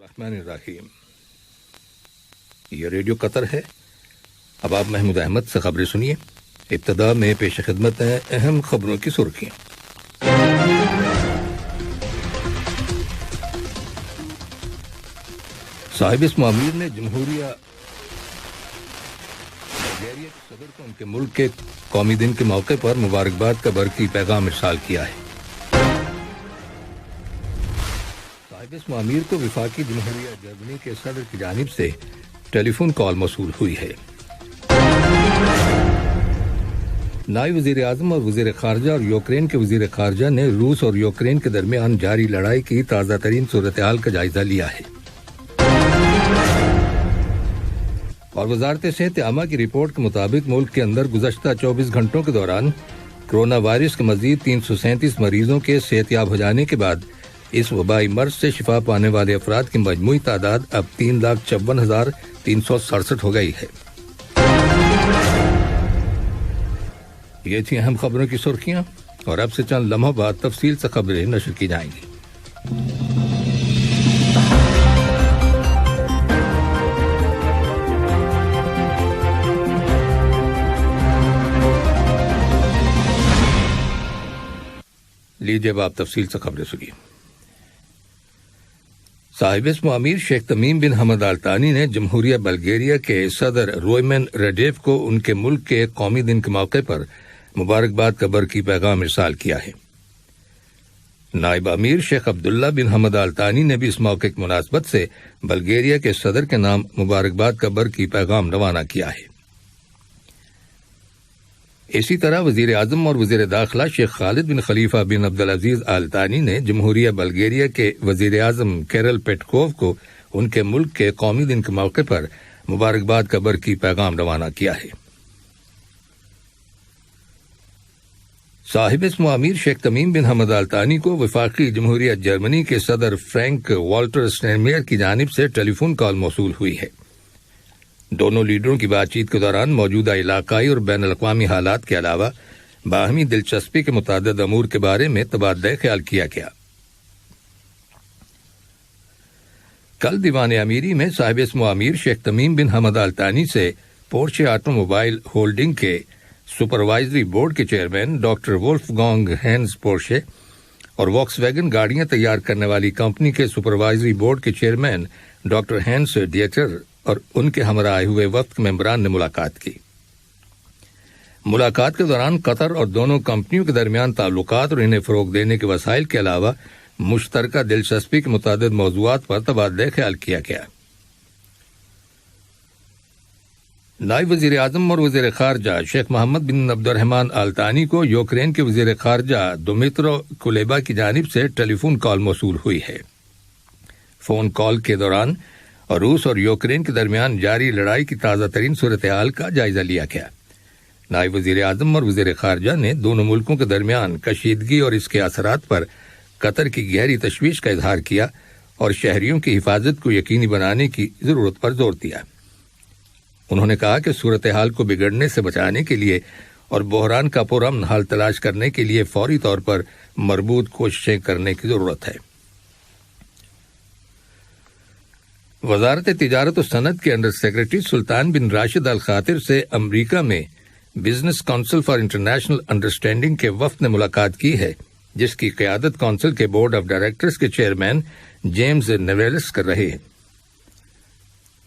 الرحمن الرحیم۔ یہ ریڈیو قطر ہے۔ اب آپ محمود احمد سے خبریں سنیے۔ ابتدا میں پیش خدمت ہیں اہم خبروں کی سرخیاں۔ صاحب اسم امیر نے جمہوریہ بلگیریا کے صدر کو ان کے ملک کے قومی دن کے موقع پر مبارکباد کا برقی پیغام ارسال کیا ہے۔ صاحب اسم امیر کو وفاقی جمہوریہ جرمنی کے صدر کی جانب سے ٹیلی فون کال موصول ہوئی ہے۔ نائب وزیر اعظم اور وزیر خارجہ اور یوکرین کے وزیر خارجہ نے روس اور یوکرین کے درمیان جاری لڑائی کی تازہ ترین صورتحال کا جائزہ لیا ہے، اور وزارت صحت عامہ کی رپورٹ کے مطابق ملک کے اندر گزشتہ 24 گھنٹوں کے دوران کرونا وائرس کے مزید 337 مریضوں کے صحتیاب ہو جانے کے بعد اس وبائی مرض سے شفا پانے والے افراد کی مجموعی تعداد اب 3,56,367 ہو گئی ہے۔ یہ تھی اہم خبروں کی سرخیاں، اور اب سے چند لمحوں بعد تفصیل سے خبریں نشر کی جائیں گی۔ لیجیے اب آپ تفصیل سے خبریں سنیے۔ صاحب اسم امیر شیخ تمیم بن حمد آل ثانی نے جمہوریہ بلگیریا کے صدر رویمن رڈیف کو ان کے ملک کے قومی دن کے موقع پر مبارکباد کا برقی پیغام ارسال کیا ہے۔ نائب امیر شیخ عبداللہ بن حمد آل ثانی نے بھی اس موقع کی مناسبت سے بلگیریا کے صدر کے نام مبارکباد کا برقی پیغام روانہ کیا ہے۔ اسی طرح وزیر اعظم اور وزیر داخلہ شیخ خالد بن خلیفہ بن عبدالعزیز آل ثانی نے جمہوریہ بلگیریا کے وزیر اعظم کیرل پیٹکوف کو ان کے ملک کے قومی دن کے موقع پر مبارکباد کا برقی پیغام روانہ کیا ہے۔ صاحب اسم امیر شیخ تمیم بن حمد آل ثانی کو وفاقی جمہوریہ جرمنی کے صدر فرینک والٹر اسٹینمیئر کی جانب سے ٹیلی فون کال موصول ہوئی ہے۔ دونوں لیڈروں کی بات چیت کے دوران موجودہ علاقائی اور بین الاقوامی حالات کے علاوہ باہمی دلچسپی کے متعدد امور کے بارے میں تبادلہ خیال کیا گیا۔ کل دیوان امیری میں صاحب اسم امیر شیخ تمیم بن حمد آل ثانی سے پورشے آٹو موبائل ہولڈنگ کے سپروائزری بورڈ کے چیئرمین ڈاکٹر وولف گانگ ہینز پورشے اور واکس ویگن گاڑیاں تیار کرنے والی کمپنی کے سپروائزری بورڈ کے چیئرمین ڈاکٹر ہینس ڈیٹر اور ان کے ہمراہ آئے ہوئے وفد کے ممبران نے ملاقات کی۔ ملاقات کے دوران قطر اور دونوں کمپنیوں کے درمیان تعلقات اور انہیں فروغ دینے کے وسائل کے علاوہ مشترکہ دلچسپی کے متعدد موضوعات پر تبادلہ خیال کیا گیا۔ نائب وزیر اعظم اور وزیر خارجہ شیخ محمد بن عبد الرحمن آل ثانی کو یوکرین کے وزیر خارجہ دومیترو کولیبا کی جانب سے ٹیلی فون کال موصول ہوئی ہے۔ فون کال کے دوران روس اور یوکرین کے درمیان جاری لڑائی کی تازہ ترین صورتحال کا جائزہ لیا گیا۔ نائب وزیر اعظم اور وزیر خارجہ نے دونوں ملکوں کے درمیان کشیدگی اور اس کے اثرات پر قطر کی گہری تشویش کا اظہار کیا اور شہریوں کی حفاظت کو یقینی بنانے کی ضرورت پر زور دیا۔ انہوں نے کہا کہ صورتحال کو بگڑنے سے بچانے کے لیے اور بحران کا پرامن حل تلاش کرنے کے لیے فوری طور پر مربوط کوششیں کرنے کی ضرورت ہے۔ وزارت تجارت و صنعت کے انڈر سیکرٹری سلطان بن راشد الخاطر سے امریکہ میں business council for international understanding کے وفد نے ملاقات کی ہے، جس کی قیادت کونسل کے بورڈ آف ڈائریکٹرز کے چیئرمین جیمز نیویلس کر رہے ہیں۔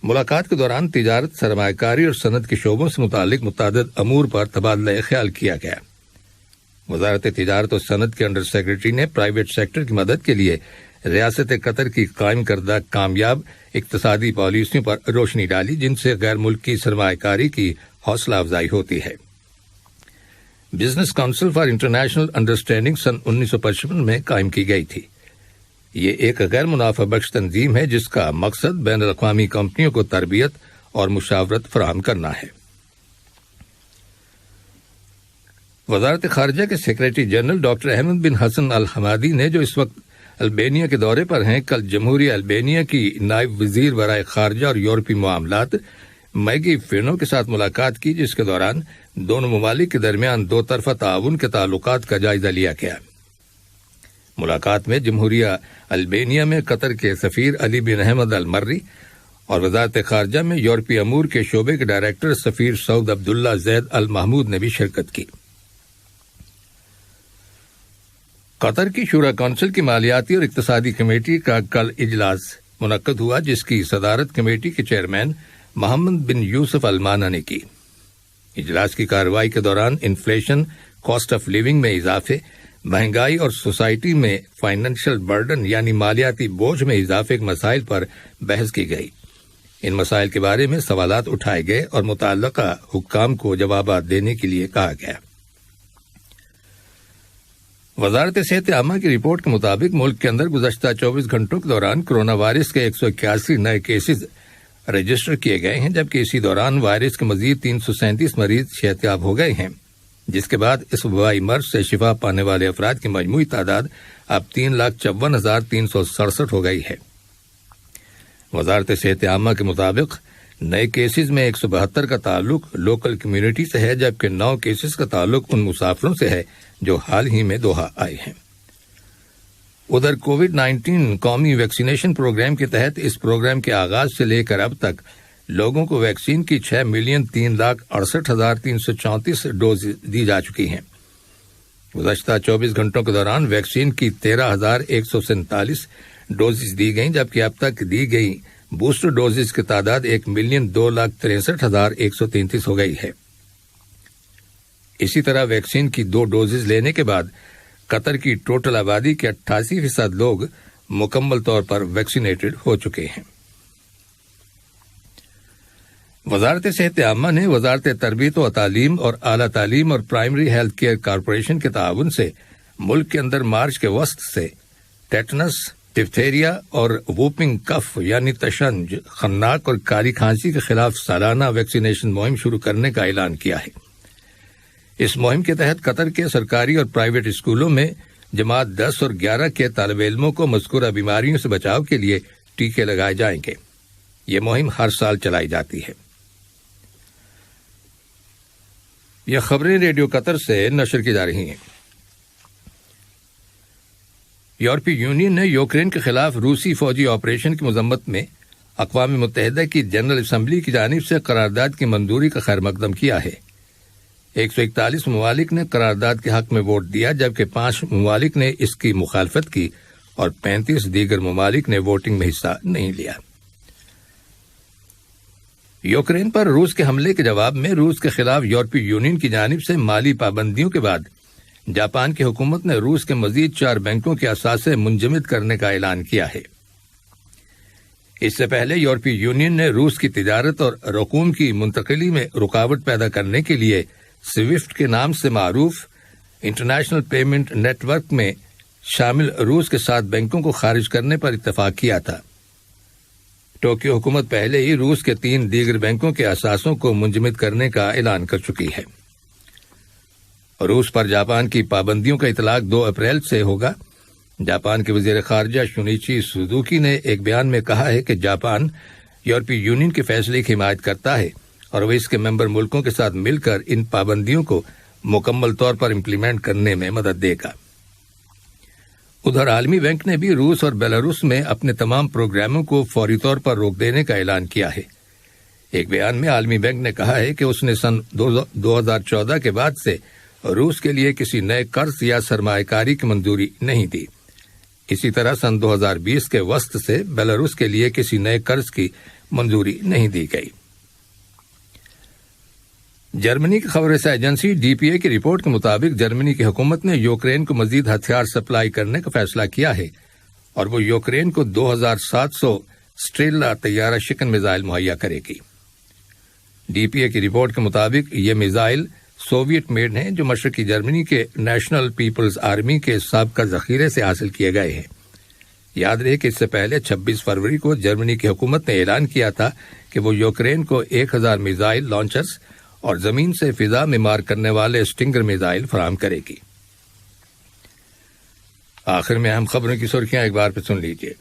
ملاقات کے دوران تجارت، سرمایہ کاری اور صنعت کے شعبوں سے متعلق متعدد امور پر تبادلہ خیال کیا گیا۔ وزارت تجارت و صنعت کے انڈر سیکرٹری نے پرائیویٹ سیکٹر کی مدد کے لیے ریاست قطر کی قائم کردہ کامیاب اقتصادی پالیسیوں پر روشنی ڈالی، جن سے غیر ملکی سرمایہ کاری کی حوصلہ افزائی ہوتی ہے۔ Business council for international understanding سن 1955 میں قائم کی گئی تھی۔ یہ ایک غیر منافع بخش تنظیم ہے جس کا مقصد بین الاقوامی کمپنیوں کو تربیت اور مشاورت فراہم کرنا ہے۔ وزارت خارجہ کے سیکریٹری جنرل ڈاکٹر احمد بن حسن الحمادی نے، جو اس وقت البینیا کے دورے پر ہیں، کل جمہوریہ البینیا کی نائب وزیر برائے خارجہ اور یورپی معاملات میگی فینو کے ساتھ ملاقات کی، جس کے دوران دونوں ممالک کے درمیان دو طرفہ تعاون کے تعلقات کا جائزہ لیا گیا۔ ملاقات میں جمہوریہ البینیا میں قطر کے سفیر علی بن احمد المری اور وزارت خارجہ میں یورپی امور کے شعبے کے ڈائریکٹر سفیر سعود عبداللہ زید المحمود نے بھی شرکت کی۔ قطر کی شورا کونسل کی مالیاتی اور اقتصادی کمیٹی کا کل اجلاس منعقد ہوا، جس کی صدارت کمیٹی کے چیئرمین محمد بن یوسف المانا نے کی۔ اجلاس کی کارروائی کے دوران انفلیشن، کاسٹ آف لیونگ میں اضافے، مہنگائی اور سوسائٹی میں فائنینشیل برڈن یعنی مالیاتی بوجھ میں اضافے کے مسائل پر بحث کی گئی۔ ان مسائل کے بارے میں سوالات اٹھائے گئے اور متعلقہ حکام کو جوابات دینے کے لیے کہا گیا۔ وزارت صحت عامہ کی رپورٹ کے مطابق ملک کے اندر گزشتہ 24 گھنٹوں کے دوران کرونا وائرس کے 181 نئے کیسز رجسٹر کیے گئے ہیں، جبکہ اسی دوران وائرس کے مزید 337 مریض صحتیاب ہو گئے ہیں، جس کے بعد اس وبائی مرض سے شفا پانے والے افراد کی مجموعی تعداد اب 3,54,367 ہو گئی ہے۔ وزارت صحت عامہ کے مطابق نئے کیسز میں 172 کا تعلق لوکل کمیونٹی سے ہے، جبکہ 9 کیسز کا تعلق ان مسافروں سے ہے جو حال ہی میں دوحہ آئے ہیں۔ ادھر کووڈ-19 قومی ویکسینیشن پروگرام کے تحت اس پروگرام کے آغاز سے لے کر اب تک لوگوں کو ویکسین کی 6,03,68,334 ڈوز دی جا چکی ہیں۔ گزشتہ 24 گھنٹوں کے دوران ویکسین کی 13,147 ڈوزز دی گئیں، جبکہ اب تک دی گئی بوسٹر ڈوزز کی تعداد 1,02,63,133 ہو گئی ہے۔ اسی طرح ویکسین کی 2 ڈوزز لینے کے بعد قطر کی ٹوٹل آبادی کے 88% لوگ مکمل طور پر ویکسینیٹڈ ہو چکے ہیں۔ وزارت صحت عامہ نے وزارت تربیت و تعلیم اور اعلیٰ تعلیم اور پرائمری ہیلتھ کیئر کارپوریشن کے تعاون سے ملک کے اندر مارچ کے وسط سے ٹیٹنس، ڈفتیریا اور ووپنگ کف یعنی تشنج، خناق اور کالی کھانسی کے خلاف سالانہ ویکسینیشن مہم شروع کرنے کا اعلان کیا ہے۔ اس مہم کے تحت قطر کے سرکاری اور پرائیویٹ اسکولوں میں جماعت 10 اور 11 کے طالب علموں کو مذکورہ بیماریوں سے بچاؤ کے لیے ٹیکے لگائے جائیں گے۔ یہ مہم ہر سال چلائی جاتی ہے۔ یہ خبریں ریڈیو قطر سے نشر کی جا رہی ہیں۔ یورپی یونین نے یوکرین کے خلاف روسی فوجی آپریشن کی مذمت میں اقوام متحدہ کی جنرل اسمبلی کی جانب سے قرارداد کی منظوری کا خیر مقدم کیا ہے۔ 141 ممالک نے قرارداد کے حق میں ووٹ دیا، جبکہ 5 ممالک نے اس کی مخالفت کی اور 35 دیگر ممالک نے ووٹنگ میں حصہ نہیں لیا۔ یوکرین پر روس کے حملے کے جواب میں روس کے خلاف یورپی یونین کی جانب سے مالی پابندیوں کے بعد جاپان کی حکومت نے روس کے مزید 4 بینکوں کے اثاثے منجمد کرنے کا اعلان کیا ہے۔ اس سے پہلے یورپی یونین نے روس کی تجارت اور رقوم کی منتقلی میں رکاوٹ پیدا کرنے کے لیے سوئفٹ کے نام سے معروف انٹرنیشنل پیمنٹ نیٹ ورک میں شامل روس کے 7 بینکوں کو خارج کرنے پر اتفاق کیا تھا۔ ٹوکیو حکومت پہلے ہی روس کے 3 دیگر بینکوں کے اثاثوں کو منجمد کرنے کا اعلان کر چکی ہے۔ روس پر جاپان کی پابندیوں کا اطلاق 2 اپریل سے ہوگا۔ جاپان کے وزیر خارجہ شونیچی سوزوکی نے ایک بیان میں کہا ہے کہ جاپان یورپی یونین کے فیصلے کی حمایت کرتا ہے اور وہ اس کے ممبر ملکوں کے ساتھ مل کر ان پابندیوں کو مکمل طور پر امپلیمنٹ کرنے میں مدد دے گا۔ ادھر عالمی بینک نے بھی روس اور بیلاروس میں اپنے تمام پروگراموں کو فوری طور پر روک دینے کا اعلان کیا ہے۔ ایک بیان میں عالمی بینک نے کہا ہے کہ اس نے سن 2014 کے بعد سے روس کے لیے کسی نئے قرض یا سرمایہ کاری کی منظوری نہیں دی۔ اسی طرح سن 2020 کے وسط سے بیلاروس کے لیے کسی نئے قرض کی منظوری نہیں دی گئی۔ جرمنی کی خبر رساں ایجنسی DPA کی رپورٹ کے مطابق جرمنی کی حکومت نے یوکرین کو مزید ہتھیار سپلائی کرنے کا فیصلہ کیا ہے اور وہ یوکرین کو 2700 سٹریلا طیارہ شکن میزائل مہیا کرے گی۔ DPA کی رپورٹ کے مطابق یہ میزائل سوویت میڈ ہیں جو مشرقی جرمنی کے نیشنل پیپلز آرمی کے سابقہ ذخیرے سے حاصل کیے گئے ہیں۔ یاد رہے کہ اس سے پہلے 26 فروری کو جرمنی کی حکومت نے اعلان کیا تھا کہ وہ یوکرین کو 1000 میزائل لانچرز اور زمین سے فضا میں مار کرنے والے اسٹنگر میزائل فراہم کرے گی۔ آخر میں اہم خبروں کی سرخیاں ایک بار پھر سن لیجیے۔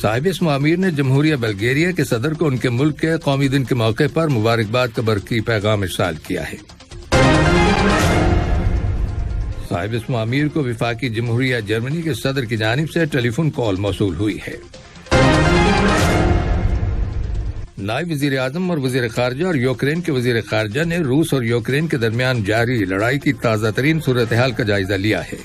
صاحب اسم امیر نے جمہوریہ بلگیریا کے صدر کو ان کے ملک کے قومی دن کے موقع پر مبارکباد کا برقی پیغام ارسال کیا ہے۔ صاحب اسم امیر کو وفاقی جمہوریہ جرمنی کے صدر کی جانب سے ٹیلی فون کال موصول ہوئی ہے۔ نائب وزیر اعظم اور وزیر خارجہ اور یوکرین کے وزیر خارجہ نے روس اور یوکرین کے درمیان جاری لڑائی کی تازہ ترین صورتحال کا جائزہ لیا ہے،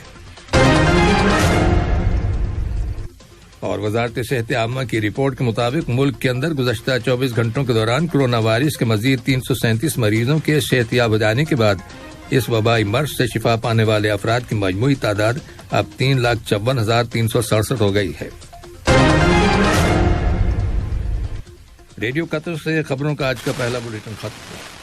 اور وزارت صحت عامہ کی رپورٹ کے مطابق ملک کے اندر گزشتہ 24 گھنٹوں کے دوران کورونا وائرس کے مزید 337 مریضوں کے صحت یاب ہو جانے کے بعد اس وبائی مرض سے شفا پانے والے افراد کی مجموعی تعداد اب 3,54,367 ہو گئی ہے۔ ریڈیو قطر سے خبروں کا آج کا پہلا بلیٹن ختم ہوا۔